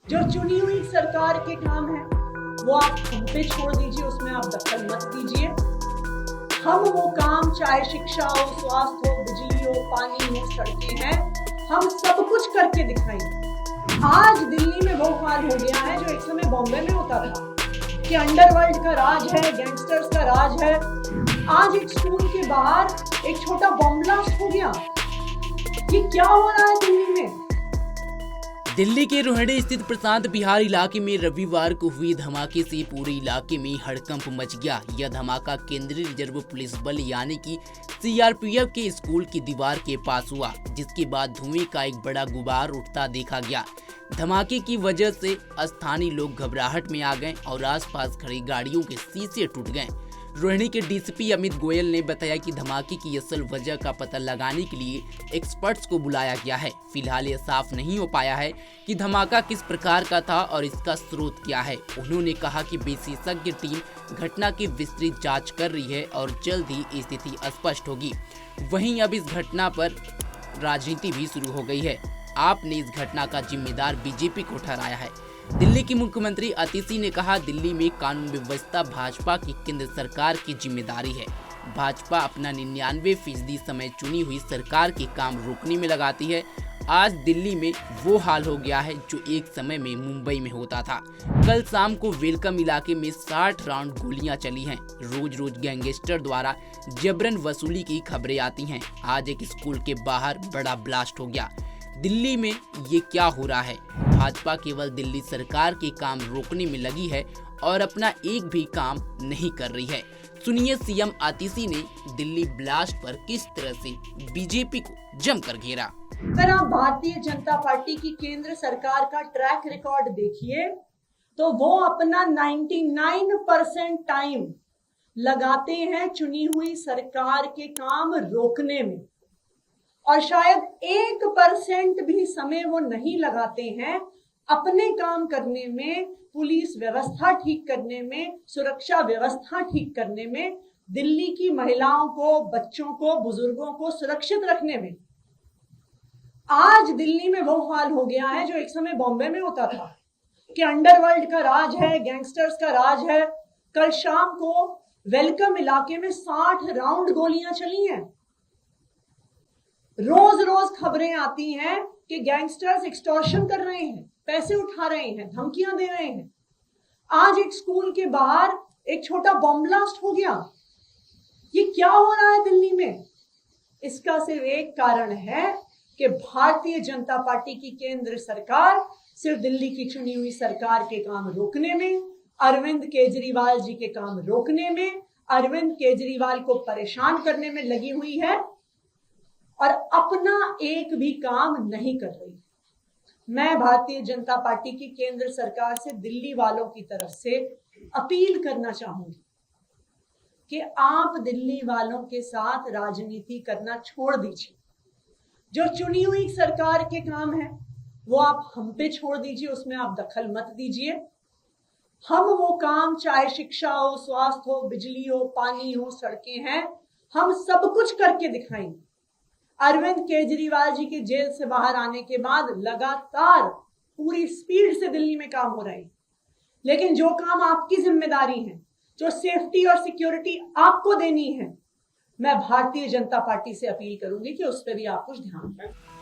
जो चुनी हुई सरकार के काम है वो आप हम पे छोड़ दीजिए, उसमें आप दखल मत दीजिए। हम वो काम, चाहे शिक्षा हो, स्वास्थ्य हो, बिजली हो, पानी हो, सड़कें हैं, हम सब कुछ करके दिखाएंगे। आज दिल्ली में वो हाल हो गया है जो एक समय बॉम्बे में होता था कि अंडरवर्ल्ड का राज है, गैंगस्टर्स का राज है। आज एक स्कूल के बाहर एक छोटा बॉम्ब ब्लास्ट हो गया। ये क्या हो रहा है दिल्ली में? दिल्ली के रोहिणी स्थित प्रशांत विहार इलाके में रविवार को हुई धमाके से पूरे इलाके में हड़कंप मच गया। यह धमाका केंद्रीय रिजर्व पुलिस बल यानी कि सीआरपीएफ के स्कूल की दीवार के पास हुआ, जिसके बाद धुएं का एक बड़ा गुबार उठता देखा गया। धमाके की वजह से स्थानीय लोग घबराहट में आ गए और आसपास खड़ी गाड़ियों के शीशे टूट गए। रोहिणी के डीसीपी अमित गोयल ने बताया कि धमाके की असल वजह का पता लगाने के लिए एक्सपर्ट्स को बुलाया गया है। फिलहाल यह साफ नहीं हो पाया है कि धमाका किस प्रकार का था और इसका स्रोत क्या है। उन्होंने कहा कि विशेषज्ञ टीम घटना की विस्तृत जांच कर रही है और जल्द ही स्थिति स्पष्ट होगी। वहीं अब इस घटना पर राजनीति भी शुरू हो गई है। आपने इस घटना का जिम्मेदार बीजेपी को ठहराया है। दिल्ली की मुख्यमंत्री अतिशी ने कहा, दिल्ली में कानून व्यवस्था भाजपा की केंद्र सरकार की जिम्मेदारी है। भाजपा अपना 99% समय चुनी हुई सरकार के काम रोकने में लगाती है। आज दिल्ली में वो हाल हो गया है जो एक समय में मुंबई में होता था। कल शाम को वेलकम इलाके में 60 राउंड गोलियां चली हैं। रोज रोज गैंगस्टर द्वारा जबरन वसूली की खबरें आती हैं। आज एक स्कूल के बाहर बड़ा ब्लास्ट हो गया। दिल्ली में ये क्या हो रहा है? भाजपा केवल दिल्ली सरकार के काम रोकने में लगी है और अपना एक भी काम नहीं कर रही है। सुनिए सीएम आतिशी ने दिल्ली ब्लास्ट पर किस तरह से बीजेपी को जमकर घेरा। अगर आप भारतीय जनता पार्टी की केंद्र सरकार का ट्रैक रिकॉर्ड देखिए तो वो अपना 99% टाइम लगाते हैं चुनी हुई सरकार के काम रोकने में, और शायद 1% भी समय वो नहीं लगाते हैं अपने काम करने में, पुलिस व्यवस्था ठीक करने में, सुरक्षा व्यवस्था ठीक करने में, दिल्ली की महिलाओं को, बच्चों को, बुजुर्गों को सुरक्षित रखने में। आज दिल्ली में वो हाल हो गया है जो एक समय बॉम्बे में होता था कि अंडरवर्ल्ड का राज है, गैंगस्टर्स का राज है। कल शाम को वेलकम इलाके में 60 राउंड गोलियां चली हैं। रोज रोज खबरें आती हैं कि गैंगस्टर्स एक्सटॉर्शन कर रहे हैं, पैसे उठा रहे हैं, धमकियां दे रहे हैं। आज एक स्कूल के बाहर एक छोटा बॉम्ब ब्लास्ट हो गया। ये क्या हो रहा है दिल्ली में? इसका सिर्फ एक कारण है कि भारतीय जनता पार्टी की केंद्र सरकार सिर्फ दिल्ली की चुनी हुई सरकार के काम रोकने में, अरविंद केजरीवाल जी के काम रोकने में, अरविंद केजरीवाल को परेशान करने में लगी हुई है और अपना एक भी काम नहीं कर रही। मैं भारतीय जनता पार्टी की केंद्र सरकार से दिल्ली वालों की तरफ से अपील करना चाहूंगी कि आप दिल्ली वालों के साथ राजनीति करना छोड़ दीजिए। जो चुनी हुई सरकार के काम है वो आप हम पे छोड़ दीजिए, उसमें आप दखल मत दीजिए। हम वो काम, चाहे शिक्षा हो, स्वास्थ्य हो, बिजली हो, पानी हो, सड़कें हैं, हम सब कुछ करके दिखाएंगे। अरविंद केजरीवाल जी के जेल से बाहर आने के बाद लगातार पूरी स्पीड से दिल्ली में काम हो रहे हैं, लेकिन जो काम आपकी जिम्मेदारी है, जो सेफ्टी और सिक्योरिटी आपको देनी है, मैं भारतीय जनता पार्टी से अपील करूंगी कि उस पर भी आप कुछ ध्यान दें।